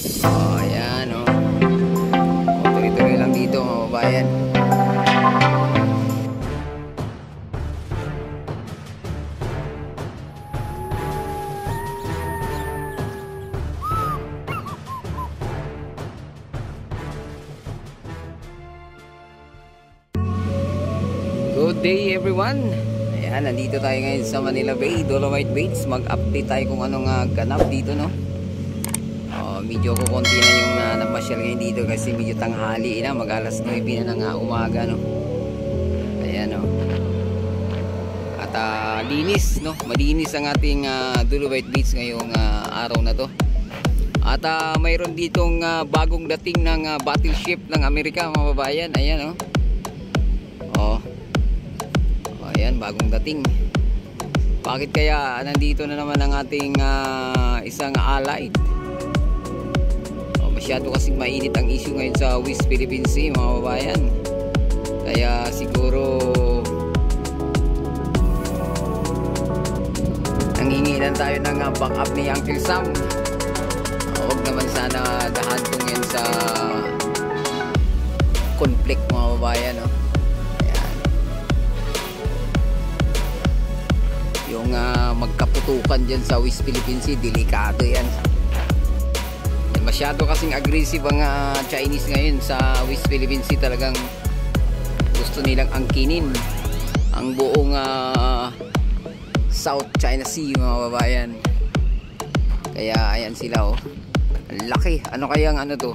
Ayan o. Tuloy-tuloy lang dito mga kababayan. Good day everyone. Ayan, nandito tayo ngayon sa Manila Bay, Dolomite Baits. Mag-update tayo kung anong ganap dito, no. Medyo kukunti na yung namasyal ngayon dito kasi medyo tanghali na, mag alas 9 na ng umaga, no. Ayan, no. At linis, no. Malinis ang ating Dolomite Baits ngayong araw na to. At mayroon ditong bagong dating ng battleship ng Amerika, mga babayan. Ayan, no. Ayan, bagong dating. Bakit kaya nandito na naman ang ating isang allied? Masyado kasing mainit ang issue ngayon sa West Philippine Sea, mga babayan. Kaya siguro nanginginan tayo ng backup ni Uncle Sam. Huwag naman sana dahantong yan sa conflict, mga babayan, no? Yung magkaputukan dyan sa West Philippine Sea, delikado yan. Masyado kasing aggressive ang Chinese ngayon sa West Philippine Sea. Talagang gusto nilang angkinin ang buong South China Sea, mga babayan. Kaya ayan sila, oh. Ang laki. Ano kayang ano to?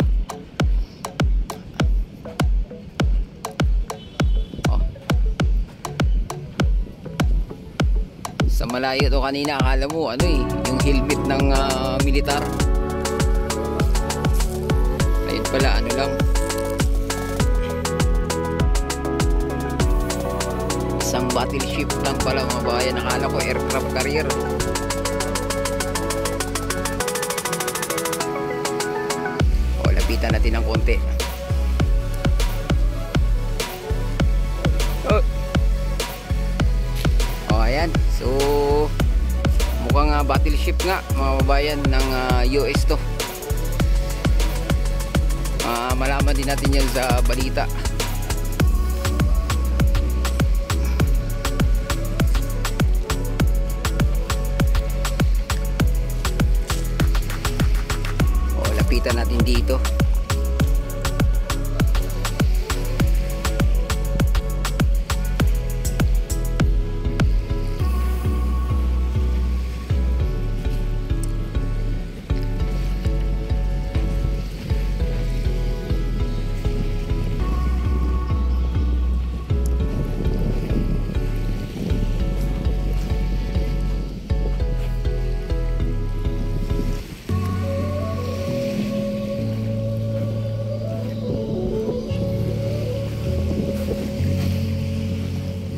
Sa malayo to kanina, akala mo ano yung helmet ng militar. Ayun pala, ano lang, isang battleship lang pala, mga bayan. Akala ko aircraft carrier. Lapitan natin ng konti. Ayan, so mukhang battleship nga, mga babayan, ng US to. Malaman din natin yan sa balita. Lapitan natin dito.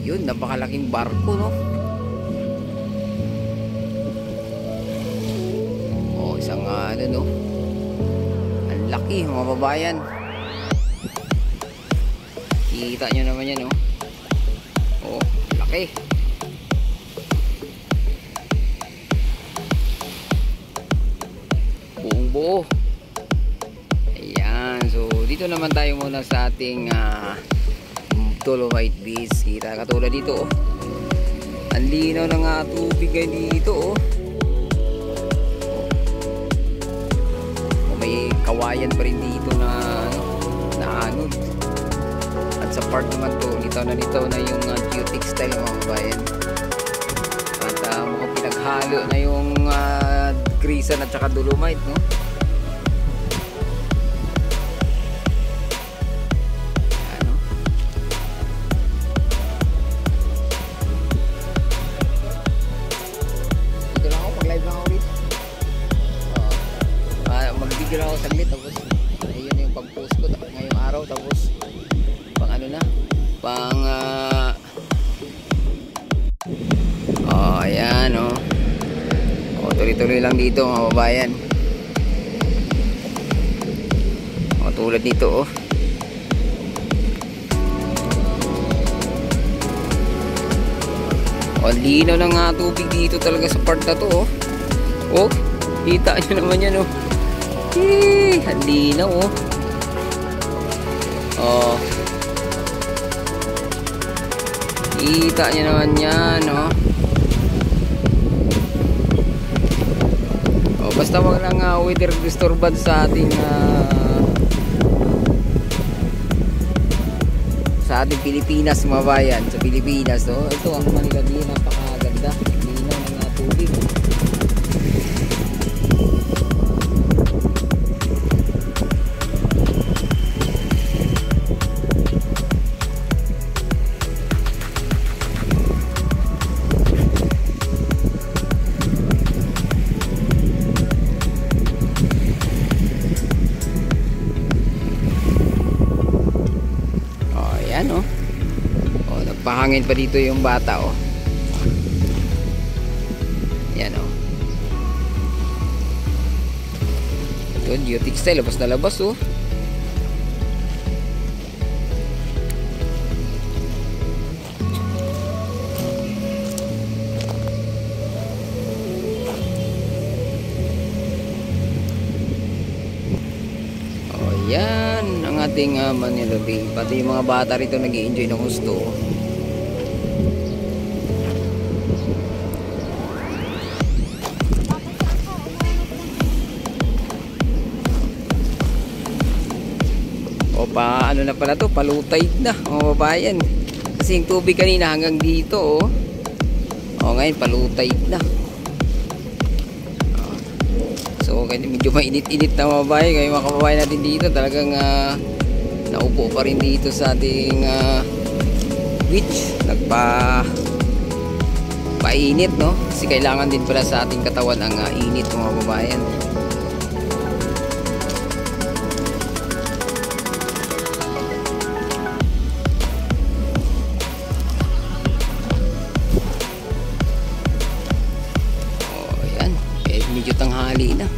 Yun, napakalaking barko, no. Isang ano, no, ang laki, mga babayan. Kita nyo naman yan, no. Laki. Buong buo. Ayan, so dito naman tayo muna sa ating Dolomite Baits. Kita katulad dito, oh. Ang linaw ng tubig dito, oh. May kawayan pa rin dito na anod. At sa part naman to, litaw na yung geotextile, mga kabayan. At mukhang pinaghalo na yung grisan at saka dolomite, no. Mag-video ako saglit, tapos ayun yung pag-post ko ngayong araw, tapos pang ano na, pang ayan, oh. Tuloy-tuloy lang dito, mga babayan. Tulad nito, oh. Ang linaw ng tubig dito talaga sa part na to, oh. Kita nyo naman yan, oh. ang linaw oh. Oh. Kita nyo naman yan oh. Oh, basta wag lang weather disturbance sa ating sa ating Pilipinas, mga bayan. Sa Pilipinas oh. Ito ang Manila Bay, napakaganda. Linaw ng tubig. Ayan oh. Oh, nagpahangin pa dito yung bata oh. Yan oh. Ito, geotextile, labas na labas oh. Oh, yan ang ating Manila Bay. Pati yung mga bata rito nag-i-enjoy ng gusto. O pa ano na pala to, palutay na mga babayan. Kasi yung tubig kanina hanggang dito oh. O ngayon palutay na. So medyo mainit-init na mga babayan. Kaya mga kababayan natin dito talagang naupo pa rin dito sa ating beach. Painit no. Kasi kailangan din pala sa ating katawan ang init mga kababayan. Medyo tanghali na.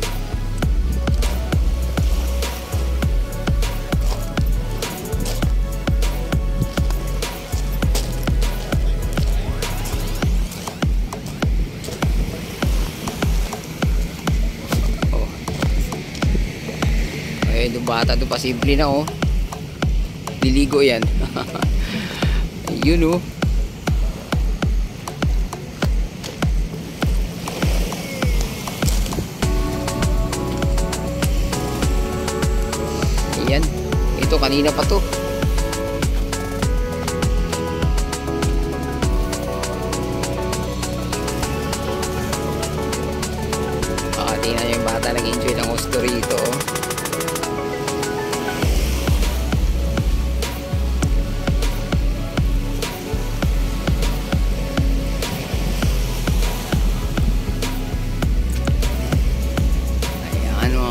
Oh. Ay, yung bata doon pa simple na oh. Liligo yan. Yun oh. Yan. Ito kanina pa to. Tingnan yung bata nag-enjoy ng gusto rito.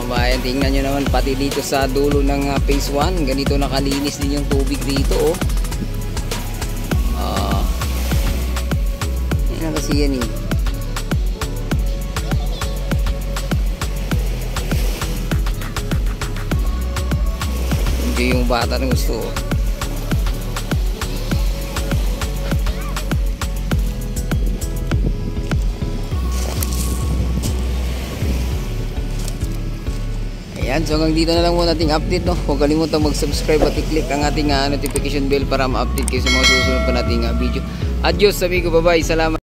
Bayan, tingnan nyo naman pati dito sa dulo ng phase 1 ganito nakalinis din yung tubig dito oh. Yan kasi yan eh. Hindi yung bata na gusto oh. Ayan, so hanggang dito na lang muna ating update no. Huwag kalimutan mag-subscribe at i-click ang ating notification bell para ma-update kayo sa mga susunod pa nating video. Adios amigo, bye bye, salamat.